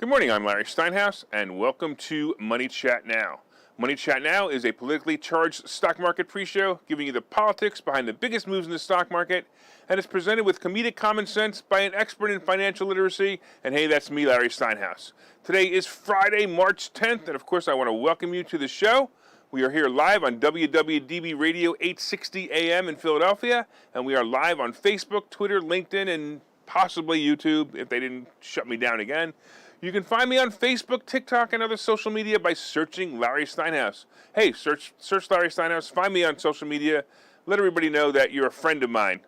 Good morning, I'm Larry Steinhouse, and welcome to Money Chat Now. Money Chat Now is a politically charged stock market pre-show giving you the politics behind the biggest moves in the stock market, and it's presented with comedic common sense by an expert in financial literacy, and hey, that's me, Larry Steinhouse. Today is Friday, March 10th, and of course I want to welcome you to the show. We are here live on WWDB Radio 860 AM in Philadelphia, and we are live on Facebook, Twitter, LinkedIn, and possibly YouTube if they didn't shut me down again. You can find me on Facebook, TikTok, and other social media by searching Larry Steinhouse. Hey, search Larry Steinhouse, find me on social media, let everybody know that you're a friend of mine.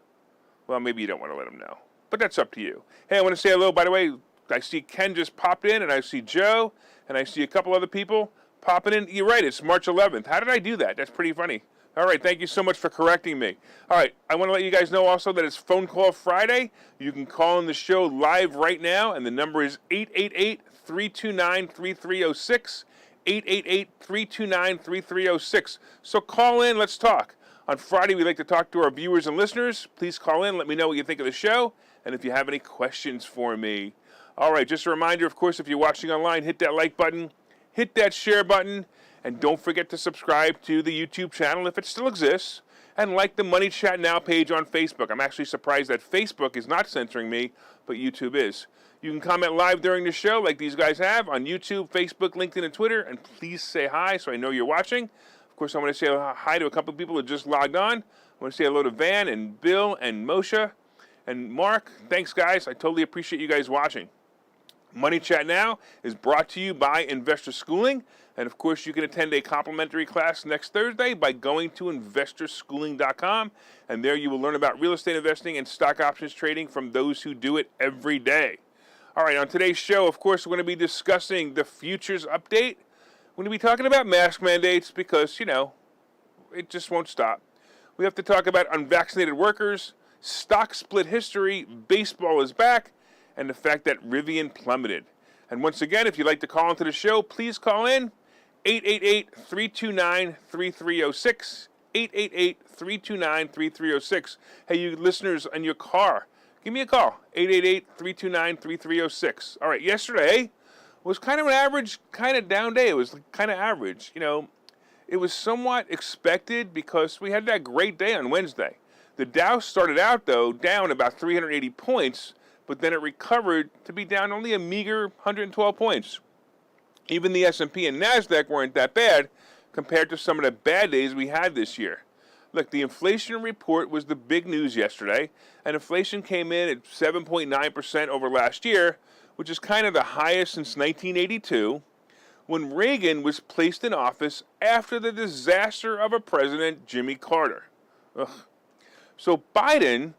Well, maybe you don't want to let them know, but that's up to you. Hey, I want to say hello, by the way. I see Ken just popped in, and I see Joe, and I see a couple other people popping in. You're right, it's March 11th. How did I do that? That's pretty funny. All right, thank you so much for correcting me. All right, I want to let you guys know also that it's Phone Call Friday. You can call in the show live right now, and the number is 888-329-3306, 888-329-3306. So call in, let's talk. On Friday, we like to talk to our viewers and listeners. Please call in, let me know what you think of the show, and if you have any questions for me. All right, just a reminder, of course, if you're watching online, hit that like button, hit that share button, and don't forget to subscribe to the YouTube channel if it still exists, and like the Money Chat Now page on Facebook. I'm actually surprised that Facebook is not censoring me, but YouTube is. You can comment live during the show like these guys have on YouTube, Facebook, LinkedIn, and Twitter, and please say hi so I know you're watching. Of course, I want to say hi to a couple of people who just logged on. I want to say hello to Van and Bill and Moshe and Mark. Thanks, guys. I totally appreciate you guys watching. Money Chat Now is brought to you by Investor Schooling. And of course, you can attend a complimentary class next Thursday by going to investorschooling.com. And there you will learn about real estate investing and stock options trading from those who do it every day. All right, on today's show, of course, we're going to be discussing the futures update. We're going to be talking about mask mandates because, it just won't stop. We have to talk about unvaccinated workers, stock split history, baseball is back, and the fact that Rivian plummeted. And once again, if you'd like to call into the show, please call in 888-329-3306, 888-329-3306. Hey, you listeners in your car, give me a call, 888-329-3306. All right, yesterday was kind of an average, kind of down day. It was kind of average. It was somewhat expected because we had that great day on Wednesday. The Dow started out, though, down about 380 points, but then it recovered to be down only a meager 112 points. Even the S&P and NASDAQ weren't that bad compared to some of the bad days we had this year. Look, the inflation report was the big news yesterday, and inflation came in at 7.9% over last year, which is kind of the highest since 1982, when Reagan was placed in office after the disaster of a president, Jimmy Carter. Ugh. So Biden,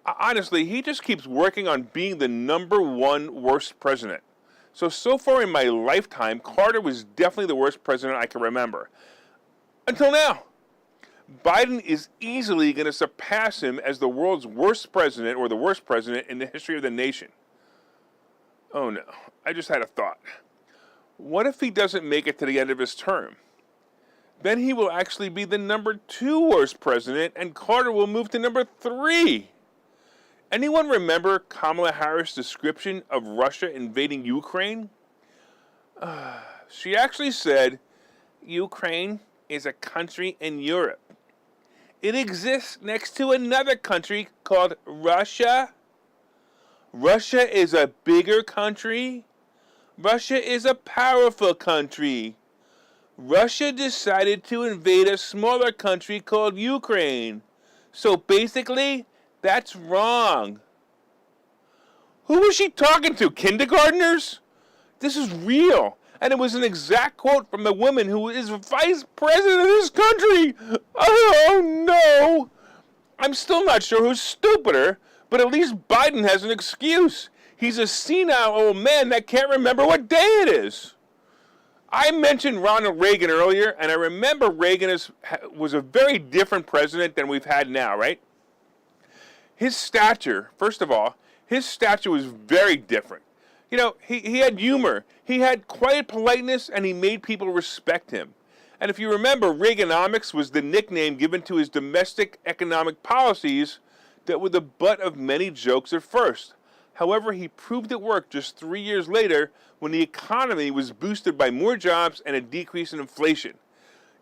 honestly, he just keeps working on being the number one worst president. So far in my lifetime, Carter was definitely the worst president I can remember. Until now. Biden is easily going to surpass him as the world's worst president or the worst president in the history of the nation. Oh no, I just had a thought. What if he doesn't make it to the end of his term? Then he will actually be the number 2 worst president, and Carter will move to number 3. Anyone remember Kamala Harris' description of Russia invading Ukraine? She actually said, Ukraine is a country in Europe. It exists next to another country called Russia. Russia is a bigger country. Russia is a powerful country. Russia decided to invade a smaller country called Ukraine. So basically, that's wrong. Who was she talking to? Kindergartners? This is real. And it was an exact quote from the woman who is vice president of this country. Oh, no. I'm still not sure who's stupider, but at least Biden has an excuse. He's a senile old man that can't remember what day it is. I mentioned Ronald Reagan earlier, and I remember Reagan was a very different president than we've had now, right? His stature, first of all, his stature was very different. He had humor, he had quiet politeness, and he made people respect him. And if you remember, Reaganomics was the nickname given to his domestic economic policies that were the butt of many jokes at first. However, he proved it worked just 3 years later when the economy was boosted by more jobs and a decrease in inflation.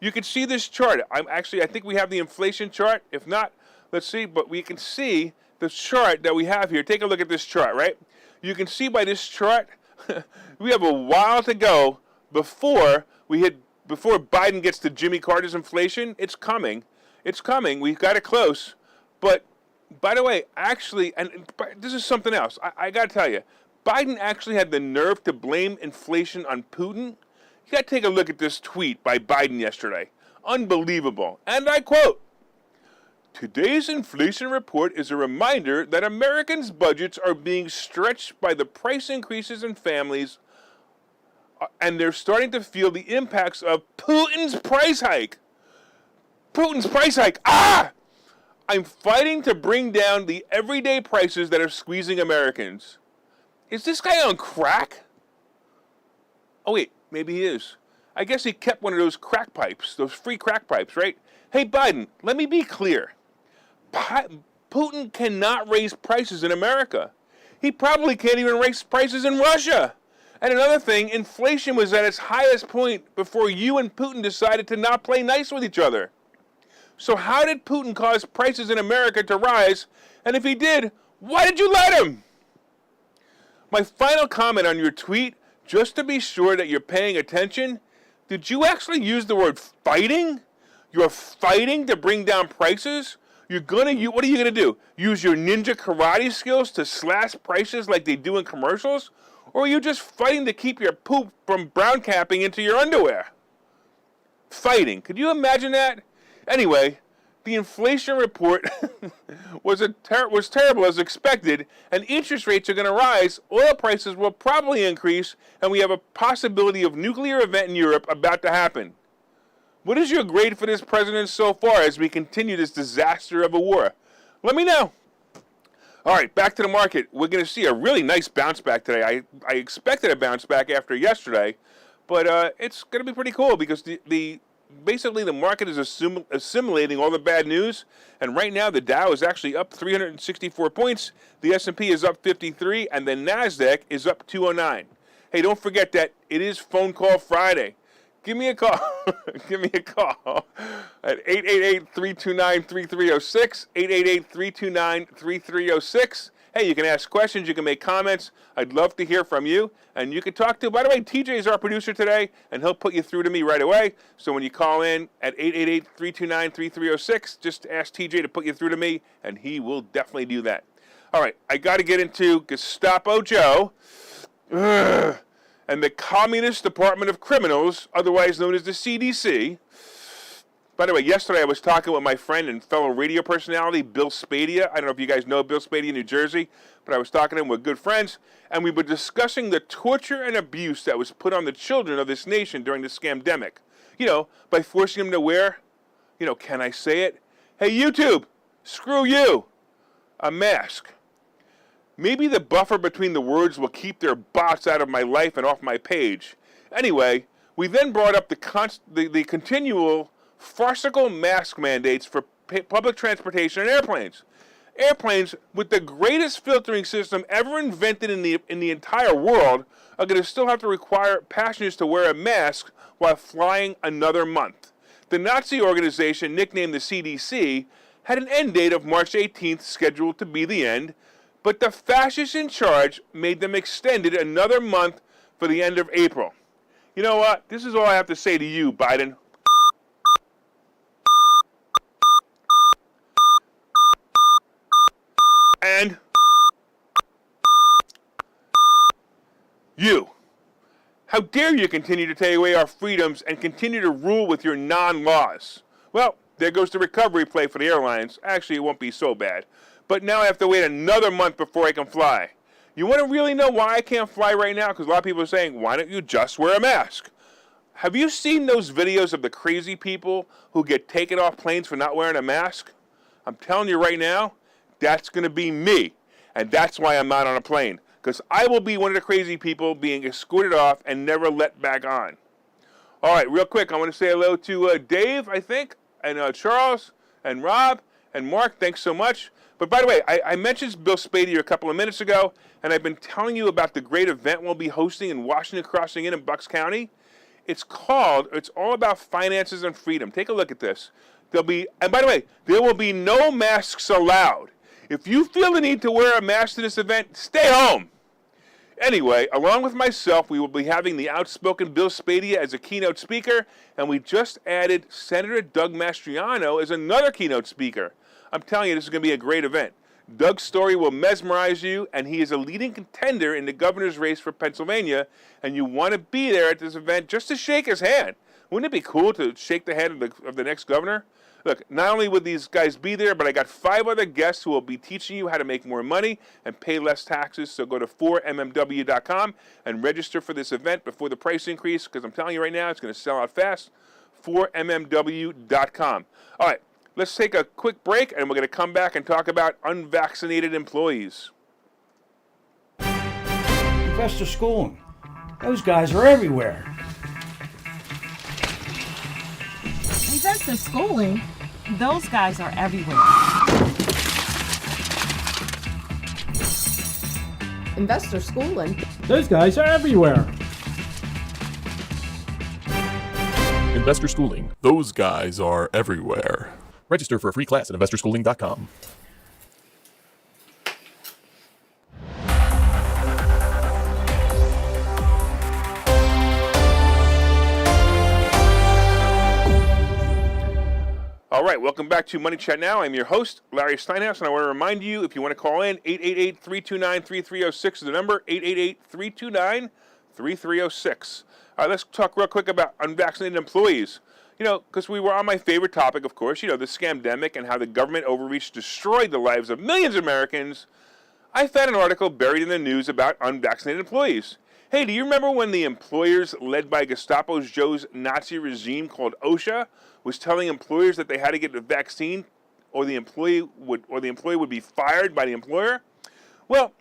You can see this chart. I think we have the inflation chart. If not, let's see. But we can see the chart that we have here. Take a look at this chart, right? You can see by this chart, we have a while to go before Biden gets to Jimmy Carter's inflation. It's coming. It's coming. We've got it close. But by the way, actually, and this is something else. I got to tell you, Biden actually had the nerve to blame inflation on Putin. You got to take a look at this tweet by Biden yesterday. Unbelievable. And I quote, "Today's inflation report is a reminder that Americans' budgets are being stretched by the price increases in families, and they're starting to feel the impacts of Putin's price hike." Putin's price hike. I'm fighting to bring down the everyday prices that are squeezing Americans. Is this guy on crack? Oh, wait, maybe he is. I guess he kept one of those crack pipes, those free crack pipes, right? Hey, Biden, let me be clear. Putin cannot raise prices in America. He probably can't even raise prices in Russia. And another thing, inflation was at its highest point before you and Putin decided to not play nice with each other. So how did Putin cause prices in America to rise? And if he did, why did you let him? My final comment on your tweet, just to be sure that you're paying attention, did you actually use the word fighting? You're fighting to bring down prices? What are you going to do? Use your ninja karate skills to slash prices like they do in commercials? Or are you just fighting to keep your poop from brown capping into your underwear? Fighting. Could you imagine that? Anyway, the inflation report was terrible as expected, and interest rates are going to rise, oil prices will probably increase, and we have a possibility of nuclear event in Europe about to happen. What is your grade for this president so far as we continue this disaster of a war? Let me know. All right, back to the market. We're going to see a really nice bounce back today. I expected a bounce back after yesterday, but it's going to be pretty cool because basically the market is assimilating all the bad news, and right now the Dow is actually up 364 points, the S&P is up 53, and the NASDAQ is up 209. Hey, don't forget that it is Phone Call Friday. Give me a call. Give me a call at 888-329-3306, 888-329-3306. Hey, you can ask questions, you can make comments. I'd love to hear from you. And you can talk to, by the way, TJ is our producer today, and he'll put you through to me right away. So when you call in at 888-329-3306, just ask TJ to put you through to me, and he will definitely do that. All right, I got to get into Gestapo Joe and the Communist Department of Criminals, otherwise known as the CDC. By the way, yesterday I was talking with my friend and fellow radio personality, Bill Spadia. I don't know if you guys know Bill Spadia in New Jersey, but I was talking to him with good friends, and we were discussing the torture and abuse that was put on the children of this nation during the scamdemic. You know, by forcing them to wear, can I say it? Hey, YouTube, screw you, a mask. Maybe the buffer between the words will keep their bots out of my life and off my page. Anyway, we then brought up the continual farcical mask mandates for public transportation and airplanes. Airplanes with the greatest filtering system ever invented in the entire world are going to still have to require passengers to wear a mask while flying another month. The Nazi organization, nicknamed the CDC, had an end date of March 18th scheduled to be the end, but the fascists in charge made them extend it another month for the end of April. You know what? This is all I have to say to you, Biden. And you. How dare you continue to take away our freedoms and continue to rule with your non-laws? Well, there goes the recovery play for the airlines. Actually, it won't be so bad. But now I have to wait another month before I can fly. You want to really know why I can't fly right now? Because a lot of people are saying, why don't you just wear a mask? Have you seen those videos of the crazy people who get taken off planes for not wearing a mask? I'm telling you right now, that's going to be me. And that's why I'm not on a plane. Because I will be one of the crazy people being escorted off and never let back on. All right, real quick, I want to say hello to Dave, I think, and Charles, and Rob, and Mark. Thanks so much. But by the way, I mentioned Bill Spady a couple of minutes ago, and I've been telling you about the great event we'll be hosting in Washington Crossing Inn in Bucks County. It's all about finances and freedom. Take a look at this. And by the way, there will be no masks allowed. If you feel the need to wear a mask to this event, stay home. Anyway, along with myself, we will be having the outspoken Bill Spady as a keynote speaker, and we just added Senator Doug Mastriano as another keynote speaker. I'm telling you, this is going to be a great event. Doug's story will mesmerize you, and he is a leading contender in the governor's race for Pennsylvania, and you want to be there at this event just to shake his hand. Wouldn't it be cool to shake the hand of the next governor? Look, not only will these guys be there, but I got 5 other guests who will be teaching you how to make more money and pay less taxes. So go to 4mmw.com and register for this event before the price increase, because I'm telling you right now, it's going to sell out fast. 4mmw.com. All right, let's take a quick break, and we're going to come back and talk about unvaccinated employees. Investor schooling. Those guys are everywhere. Investor schooling? Those guys are everywhere. Investor schooling? Those guys are everywhere. Investor schooling. Those guys are everywhere. Register for a free class at investorschooling.com. All right, welcome back to Money Chat Now. I'm your host, Larry Steinhouse, and I want to remind you, if you want to call in, 888-329-3306 is the number, 888-329-3306. All right, let's talk real quick about unvaccinated employees. You know, because we were on my favorite topic, of course, the scamdemic and how the government overreach destroyed the lives of millions of Americans. I found an article buried in the news about unvaccinated employees. Hey, do you remember when the employers led by Gestapo's Joe's Nazi regime called OSHA was telling employers that they had to get the vaccine or the employee would be fired by the employer? Well,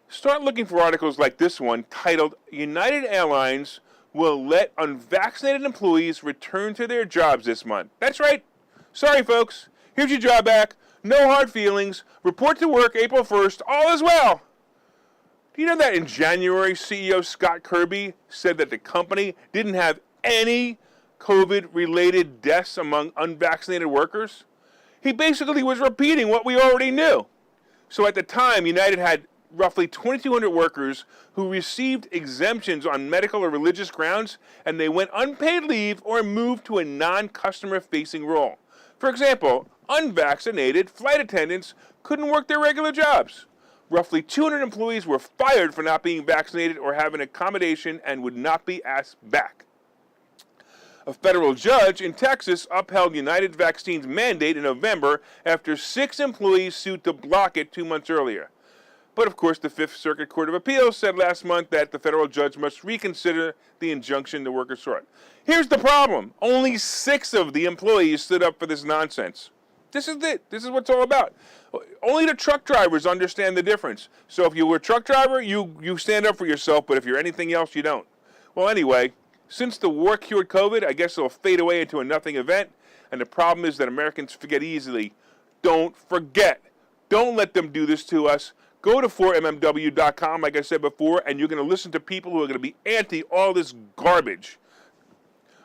start looking for articles like this one titled United Airlines will let unvaccinated employees return to their jobs this month. That's right. Sorry, folks. Here's your job back. No hard feelings. Report to work April 1st. All is well. Do you know that in January, CEO Scott Kirby said that the company didn't have any COVID-related deaths among unvaccinated workers? He basically was repeating what we already knew. So at the time, United had roughly 2,200 workers who received exemptions on medical or religious grounds, and they went unpaid leave or moved to a non-customer-facing role. For example, unvaccinated flight attendants couldn't work their regular jobs. Roughly 200 employees were fired for not being vaccinated or having accommodation and would not be asked back. A federal judge in Texas upheld United Vaccine's mandate in November after 6 employees sued to block it 2 months earlier. But of course, the Fifth Circuit Court of Appeals said last month that the federal judge must reconsider the injunction the workers sought. Here's the problem. Only 6 of the employees stood up for this nonsense. This is it. This is what it's all about. Only the truck drivers understand the difference. So if you were a truck driver, you stand up for yourself, but if you're anything else, you don't. Well, anyway, since the war cured COVID, I guess it'll fade away into a nothing event. And the problem is that Americans forget easily. Don't forget. Don't let them do this to us. Go to 4mmw.com, like I said before, and you're going to listen to people who are going to be anti all this garbage.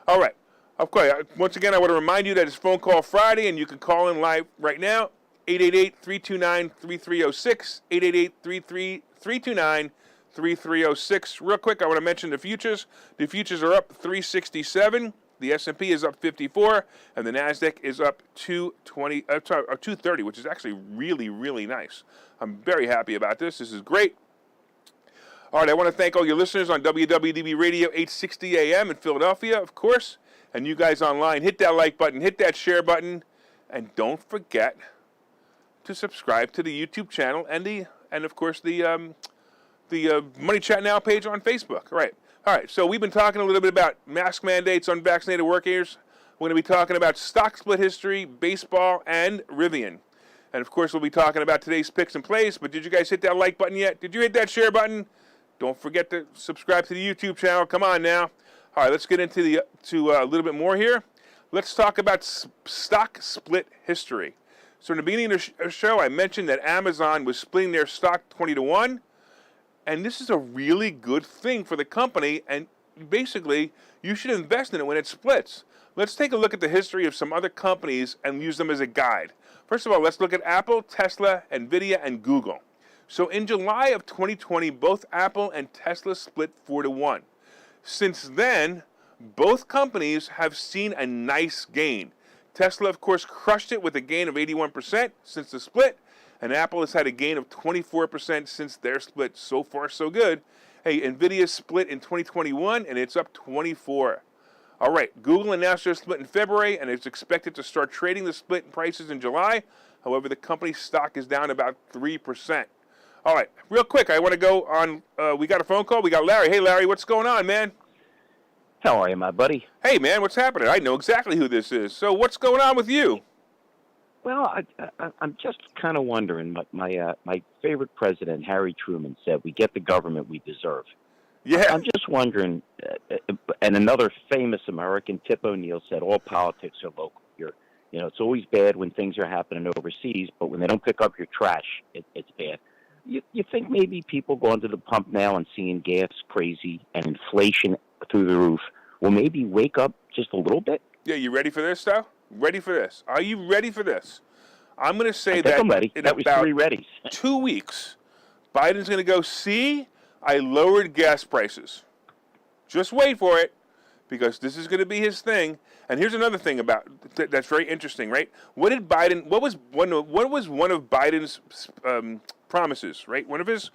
All right. Okay, once again, I want to remind you that it's Phone Call Friday, and you can call in live right now, 888-329-3306, 888-329-3306. Real quick, I want to mention the futures. The futures are up 367. The S&P is up 54, and the NASDAQ is up 230, which is actually really, really nice. I'm very happy about this. This is great. All right, I want to thank all your listeners on WWDB Radio 860 AM in Philadelphia, of course, and you guys online. Hit that like button, hit that share button, and don't forget to subscribe to the YouTube channel and of course the Money Chat Now page on Facebook. All right. So we've been talking a little bit about mask mandates, unvaccinated workers. We're going to be talking about stock split history, baseball, and Rivian. And of course, we'll be talking about today's picks and plays. But did you guys hit that like button yet? Did you hit that share button? Don't forget to subscribe to the YouTube channel. Come on now. All right, let's get into a little bit more here. Let's talk about stock split history. So in the beginning of the show, I mentioned that Amazon was splitting their stock 20-1, and this is a really good thing for the company, and basically, you should invest in it when it splits. Let's take a look at the history of some other companies and use them as a guide. First of all, let's look at Apple, Tesla, Nvidia, and Google. So in July of 2020, both Apple and Tesla split 4-1. Since then, both companies have seen a nice gain. Tesla, of course, crushed it with a gain of 81% since the split, and Apple has had a gain of 24% since their split. So far, so good. Hey, Nvidia split in 2021, and it's up 24. All right, Google announced their split in February, and it's expected to start trading the split prices in July. However, the company's stock is down about 3%. All right, real quick, I want to go on. We got a phone call. We got Larry. Hey, Larry, what's going on, man? How are you, my buddy? Hey, man, what's happening? I know exactly who this is. So what's going on with you? Well, I'm just kind of wondering. My favorite president, Harry Truman, said, "We get the government we deserve." Yeah. I'm just wondering, and another famous American, Tip O'Neill, said, "All politics are local here. You know, it's always bad when things are happening overseas, but when they don't pick up your trash, it's bad." You think maybe people going to the pump now and seeing gas crazy and inflation through the roof will maybe wake up just a little bit? Yeah, you ready for this, though? Ready for this? Are you ready for this? I'm going to say that I'm ready. in That was about 3 readies. 2 weeks, Biden's going to go, see, I lowered gas prices. Just wait for it, because this is going to be his thing. And here's another thing about that's very interesting, right? What was one of Biden's promises, right? One of his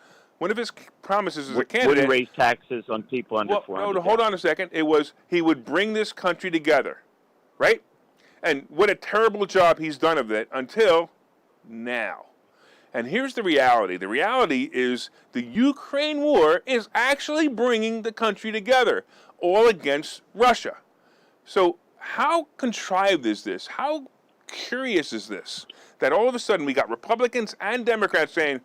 promises as a candidate. Would he raise taxes on people under 400? No, hold on a second. It was he would bring this country together, right? And what a terrible job he's done of it until now. And here's the reality. The reality is the Ukraine war is actually bringing the country together, all against Russia. So how contrived is this? How curious is this? That all of a sudden we got Republicans and Democrats saying,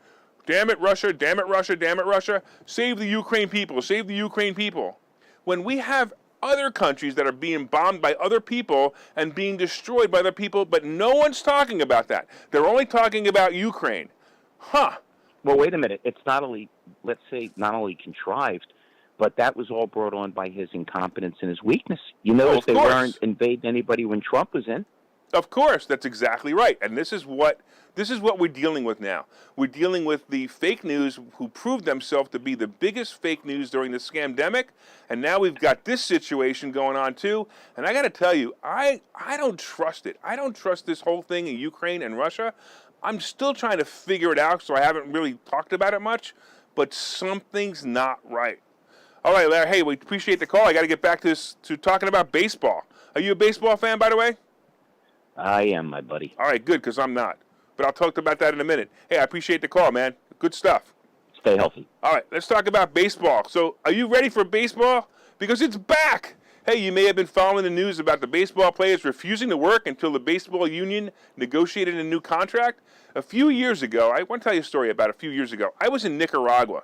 damn it, Russia, damn it, Russia, damn it, Russia, save the Ukraine people, save the Ukraine people. When we have other countries that are being bombed by other people and being destroyed by other people, but no one's talking about that. They're only talking about Ukraine. Huh. Well, wait a minute. It's not only, let's say, not only contrived, but that was all brought on by his incompetence and his weakness. You notice they weren't invading anybody when Trump was in. Of course, that's exactly right. And this is what we're dealing with now. We're dealing with the fake news who proved themselves to be the biggest fake news during the scamdemic. And now we've got this situation going on too. And I got to tell you, I don't trust it. I don't trust this whole thing in Ukraine and Russia. I'm still trying to figure it out, so I haven't really talked about it much. But something's not right. All right, Larry, hey, we appreciate the call. I got to get back to talking about baseball. Are you a baseball fan, by the way? I am, my buddy. All right, good, because I'm not. But I'll talk about that in a minute. Hey, I appreciate the call, man. Good stuff. Stay healthy. All right, let's talk about baseball. So are you ready for baseball? Because it's back. Hey, you may have been following the news about the baseball players refusing to work until the baseball union negotiated a new contract. A few years ago, I want to tell you a story about a few years ago. I was in Nicaragua,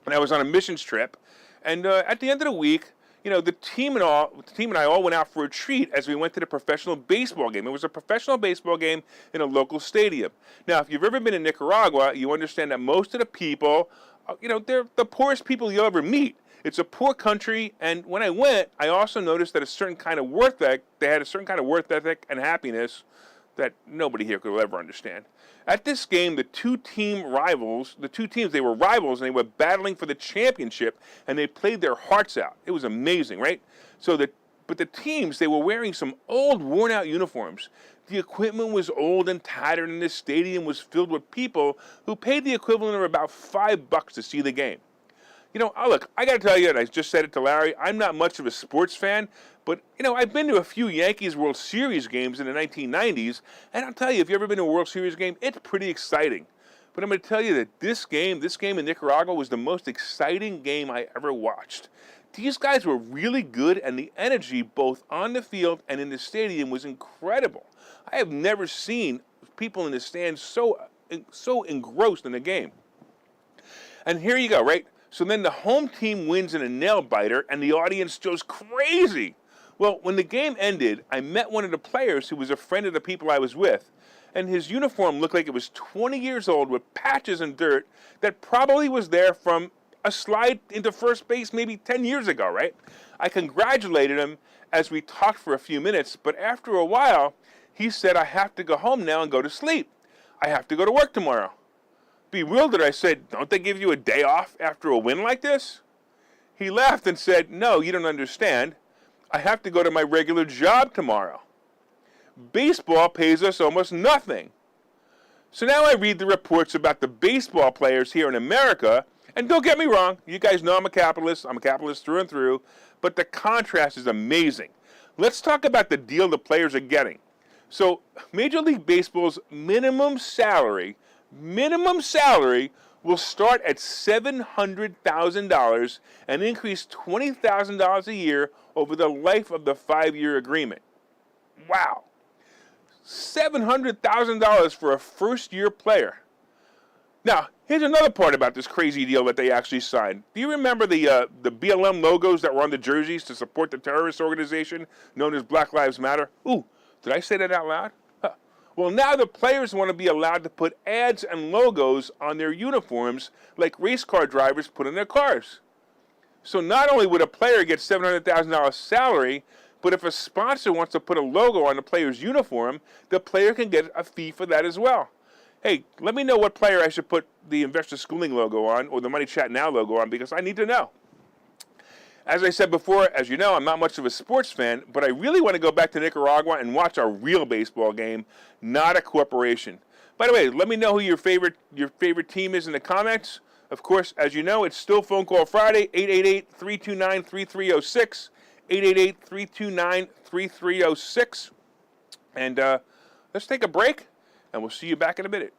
and I was on a missions trip. And at the end of the week, you know, the team and I all went out for a treat as we went to the professional baseball game. It was a professional baseball game in a local stadium. Now, if you've ever been in Nicaragua, you understand that most of the people, you know, they're the poorest people you'll ever meet. It's a poor country, and when I went, I also noticed that they had a certain kind of work ethic and happiness that nobody here could ever understand. At this game, the two teams, they were rivals, and they were battling for the championship, and they played their hearts out. It was amazing, right? But the teams, they were wearing some old, worn-out uniforms. The equipment was old and tattered, and the stadium was filled with people who paid the equivalent of about $5 to see the game. You know, look, I got to tell you, and I just said it to Larry, I'm not much of a sports fan, but, you know, I've been to a few Yankees World Series games in the 1990s, and I'll tell you, if you've ever been to a World Series game, it's pretty exciting. But I'm going to tell you that this game in Nicaragua was the most exciting game I ever watched. These guys were really good, and the energy both on the field and in the stadium was incredible. I have never seen people in the stands so engrossed in the game. And here you go, right? So then the home team wins in a nail-biter, and the audience goes crazy. Well, when the game ended, I met one of the players who was a friend of the people I was with, and his uniform looked like it was 20 years old with patches and dirt that probably was there from a slide into first base maybe 10 years ago, right? I congratulated him as we talked for a few minutes, but after a while, he said, I have to go home now and go to sleep. I have to go to work tomorrow. Bewildered, I said, don't they give you a day off after a win like this? He laughed and said, no, you don't understand. I have to go to my regular job tomorrow. Baseball pays us almost nothing. So now I read the reports about the baseball players here in America, and don't get me wrong, you guys know I'm a capitalist through and through, but the contrast is amazing. Let's talk about the deal the players are getting. So Major League Baseball's minimum salary will start at $700,000 and increase $20,000 a year over the life of the 5-year agreement. Wow. $700,000 for a first-year player. Now, here's another part about this crazy deal that they actually signed. Do you remember the BLM logos that were on the jerseys to support the terrorist organization known as Black Lives Matter? Ooh, did I say that out loud? Huh. Well, now the players want to be allowed to put ads and logos on their uniforms like race car drivers put on their cars. So not only would a player get $700,000 salary, but if a sponsor wants to put a logo on the player's uniform, the player can get a fee for that as well. Hey, let me know what player I should put the Investor Schooling logo on or the Money Chat Now logo on, because I need to know. As I said before, as you know, I'm not much of a sports fan, but I really want to go back to Nicaragua and watch a real baseball game, not a corporation. By the way, let me know who your favorite team is in the comments. Of course, as you know, it's still Phone Call Friday, 888-329-3306, 888-329-3306. And let's take a break, and we'll see you back in a minute.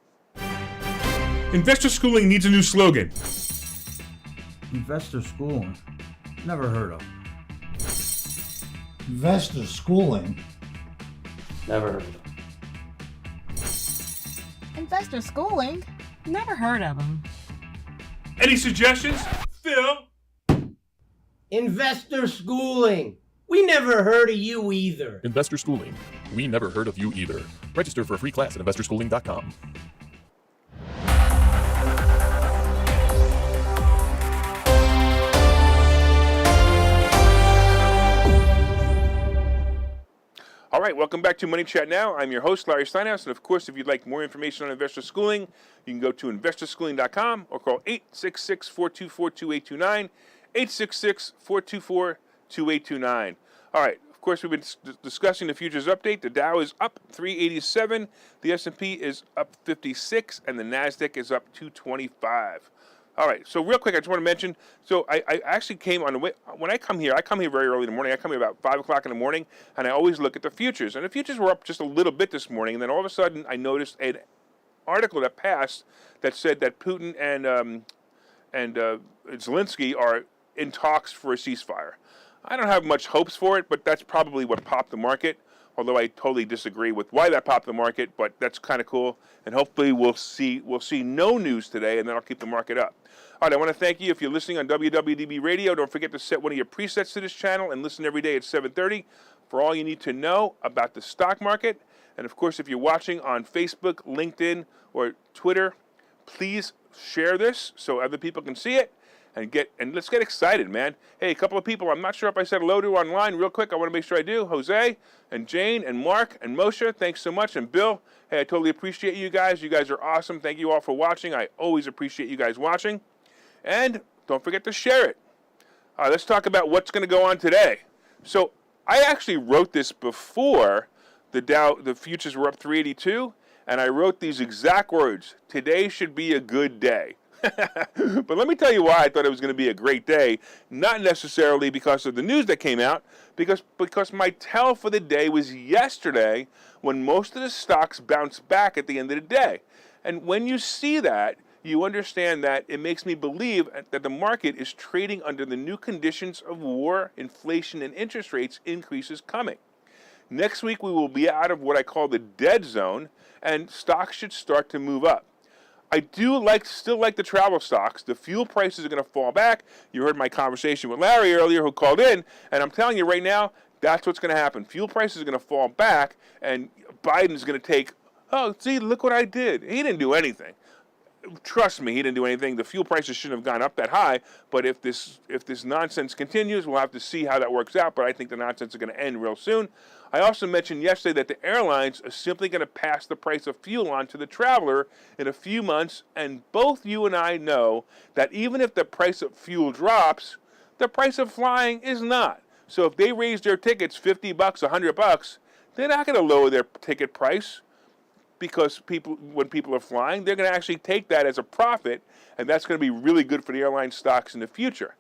Investor Schooling needs a new slogan. Investor schooling. Never heard of. Investor schooling. Never heard of. Investor schooling? Never heard of them. Any suggestions? Phil? Investor schooling. We never heard of you either. Investor Schooling. We never heard of you either. Register for a free class at investorschooling.com. All right, welcome back to Money Chat Now. I'm your host, Larry Steinhouse, and of course, if you'd like more information on investor schooling, you can go to investorschooling.com or call 866-424-2829, 866-424-2829. All right, of course, we've been discussing the futures update. The Dow is up 387, the S&P is up 56, and the NASDAQ is up 225. All right, so real quick, I just want to mention, so I actually came on the way, when I come here very early in the morning. I come here about 5 o'clock in the morning, and I always look at the futures. And the futures were up just a little bit this morning, and then all of a sudden I noticed an article that passed that said that Putin and Zelensky are in talks for a ceasefire. I don't have much hopes for it, but that's probably what popped the market, although I totally disagree with why that popped the market, but that's kind of cool. And hopefully we'll see no news today, and then I'll keep the market up. All right, I want to thank you. If you're listening on WWDB Radio, don't forget to set one of your presets to this channel and listen every day at 7:30 for all you need to know about the stock market. And of course, if you're watching on Facebook, LinkedIn, or Twitter, please share this so other people can see it. And let's get excited, man. Hey, a couple of people, I'm not sure if I said hello to online real quick. I want to make sure I do. Jose and Jane and Mark and Moshe, thanks so much. And Bill, hey, I totally appreciate you guys. You guys are awesome. Thank you all for watching. I always appreciate you guys watching. And don't forget to share it. All right, let's talk about what's going to go on today. So I actually wrote this before the futures were up 382, and I wrote these exact words: today should be a good day. But let me tell you why I thought it was going to be a great day. Not necessarily because of the news that came out, because my tell for the day was yesterday when most of the stocks bounced back at the end of the day. And when you see that, you understand that it makes me believe that the market is trading under the new conditions of war, inflation, and interest rates increases coming. Next week, we will be out of what I call the dead zone, and stocks should start to move up. I still like the travel stocks. The fuel prices are going to fall back. You heard my conversation with Larry earlier, who called in, and I'm telling you right now, that's what's going to happen. Fuel prices are going to fall back, and Biden's going to take Oh, see, look what I did. He didn't do anything. Trust me, he didn't do anything. The fuel prices shouldn't have gone up that high. But if this nonsense continues, we'll have to see how that works out. But I think the nonsense is going to end real soon. I also mentioned yesterday that the airlines are simply going to pass the price of fuel on to the traveler in a few months. And both you and I know that even if the price of fuel drops, the price of flying is not. So if they raise their tickets $50, $100, they're not going to lower their ticket price. Because when people are flying, they're going to actually take that as a profit, and that's going to be really good for the airline stocks in the future.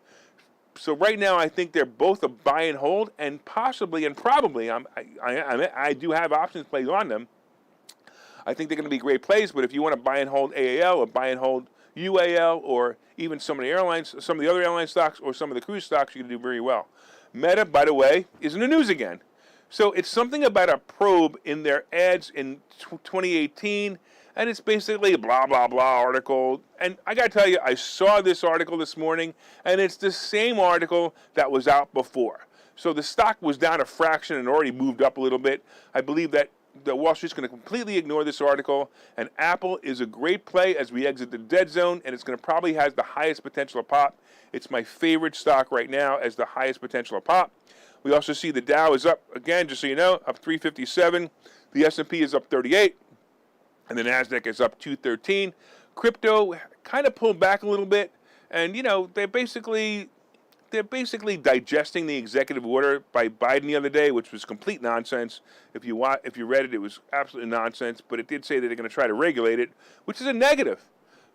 So right now, I think they're both a buy and hold, and possibly and probably, I do have options plays on them. I think they're going to be great plays, but if you want to buy and hold AAL or buy and hold UAL or even some of the airlines, some of the other airline stocks or some of the cruise stocks, you can do very well. Meta, by the way, is in the news again. So it's something about a probe in their ads in 2018, and it's basically a blah, blah, blah article. And I got to tell you, I saw this article this morning, and it's the same article that was out before. So the stock was down a fraction and already moved up a little bit. I believe that the Wall Street's going to completely ignore this article, and Apple is a great play as we exit the dead zone, and it's going to probably has the highest potential of pop. It's my favorite stock right now as the highest potential of pop. We also see the Dow is up, again, just so you know, up 357. The S&P is up 38. And the NASDAQ is up 213. Crypto kind of pulled back a little bit. And, you know, they're basically digesting the executive order by Biden the other day, which was complete nonsense. If you read it, it was absolutely nonsense. But it did say that they're going to try to regulate it, which is a negative.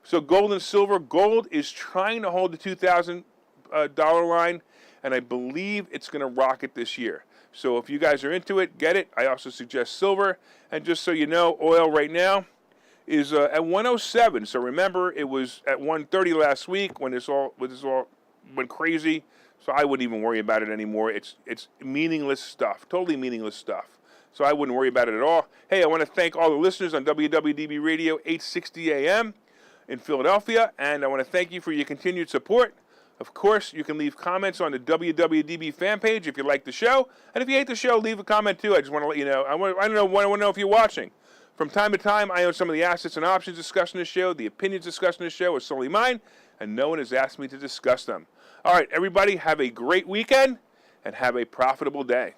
So gold and silver. Gold is trying to hold the $2,000 line. And I believe it's going to rocket this year. So if you guys are into it, get it. I also suggest silver. And just so you know, oil right now is at 107. So remember, it was at 130 last week when this all went crazy. So I wouldn't even worry about it anymore. It's meaningless stuff, totally meaningless stuff. So I wouldn't worry about it at all. Hey, I want to thank all the listeners on WWDB Radio 860 AM in Philadelphia. And I want to thank you for your continued support. Of course, you can leave comments on the WWDB fan page if you like the show. And if you hate the show, leave a comment too. I just want to let you know. I want to know if you're watching. From time to time, I own some of the assets and options discussed in the show. The opinions discussed in the show are solely mine, and no one has asked me to discuss them. All right, everybody, have a great weekend and have a profitable day.